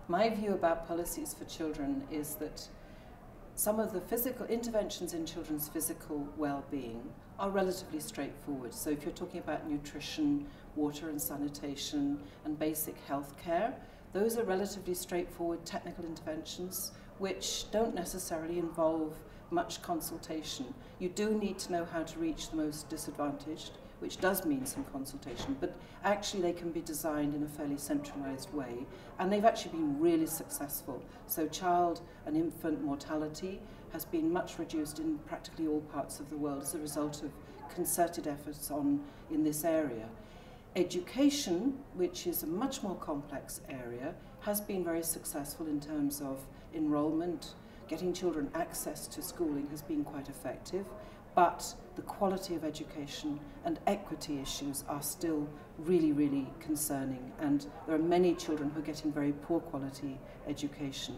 My view about policies for children is that some of the physical interventions in children's physical well-being are relatively straightforward. So if you're talking about nutrition, water and sanitation, and basic health care, those are relatively straightforward technical interventions which don't necessarily involve much consultation. You do need to know how to reach the most disadvantaged, which does mean some consultation, but actually they can be designed in a fairly centralized way, and they've actually been really successful. So child and infant mortality has been much reduced in practically all parts of the world as a result of concerted efforts in this area. Education, which is a much more complex area, has been very successful in terms of enrollment. Getting children access to schooling has been quite effective, but the quality of education and equity issues are still really, really concerning, and there are many children who are getting very poor quality education.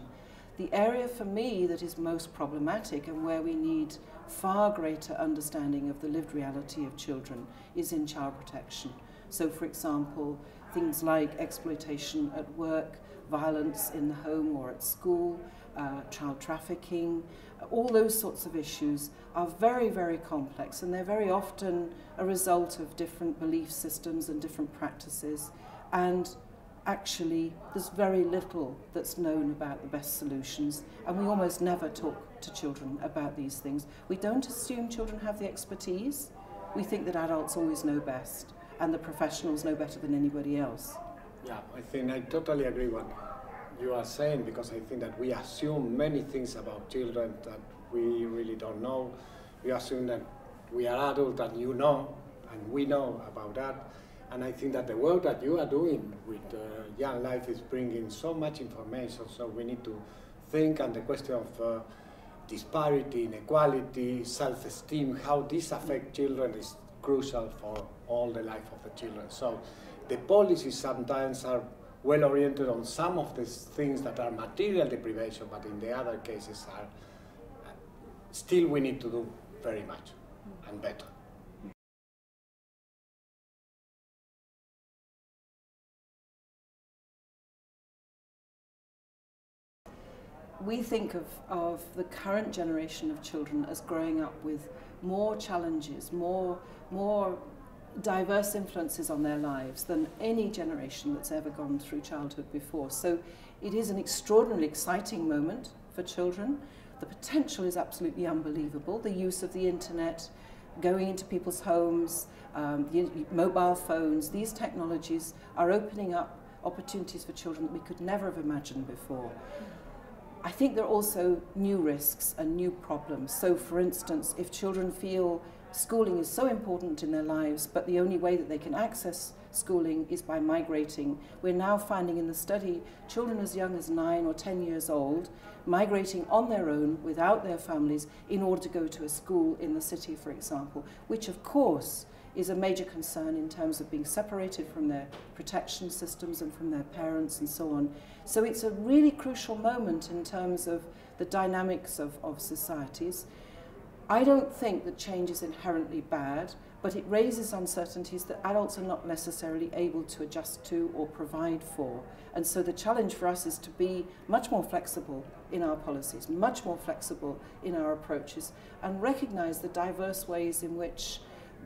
The area for me that is most problematic and where we need far greater understanding of the lived reality of children is in child protection. So, for example, things like exploitation at work, violence in the home or at school, child trafficking, all those sorts of issues are very, very complex, and they're very often a result of different belief systems and different practices, and actually there's very little that's known about the best solutions, and we almost never talk to children about these things. We don't assume children have the expertise. We think that adults always know best, and the professionals know better than anybody else. Yeah, I think I totally agree with what you are saying, because I think that we assume many things about children that we really don't know. We assume that we are adults and you know, and we know about that. And I think that the work that you are doing with Young Life is bringing so much information, so we need to think, and the question of disparity, inequality, self-esteem, how this affects children is crucial for all the life of the children. So the policies sometimes are well oriented on some of the things that are material deprivation, but in the other cases are still we need to do very much and better. We think of the current generation of children as growing up with more challenges, more diverse influences on their lives than any generation that's ever gone through childhood before. So it is an extraordinarily exciting moment for children. The potential is absolutely unbelievable. The use of the internet, going into people's homes, mobile phones, these technologies are opening up opportunities for children that we could never have imagined before. I think there are also new risks and new problems. So, for instance, if children feel schooling is so important in their lives, but the only way that they can access schooling is by migrating, we're now finding in the study children as young as 9 or 10 years old migrating on their own without their families in order to go to a school in the city, for example, which of course is a major concern in terms of being separated from their protection systems and from their parents and so on. So it's a really crucial moment in terms of the dynamics of societies. I don't think that change is inherently bad, but it raises uncertainties that adults are not necessarily able to adjust to or provide for. And so the challenge for us is to be much more flexible in our policies, much more flexible in our approaches, and recognize the diverse ways in which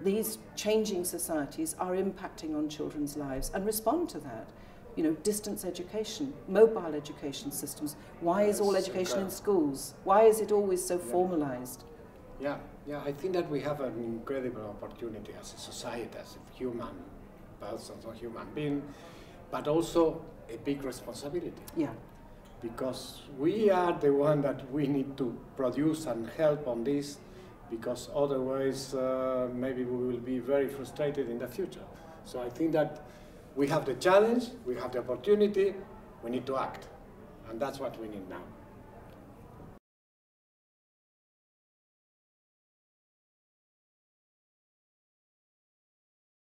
these changing societies are impacting on children's lives and respond to that. You know, distance education, mobile education systems. Why is all education in schools? Why is it always so formalized? Yeah, I think that we have an incredible opportunity as a society, as a human persons or human being, but also a big responsibility. Yeah. Because we are the one that we need to produce and help on this, because otherwise maybe we will be very frustrated in the future. So I think that we have the challenge, we have the opportunity, we need to act, and that's what we need now.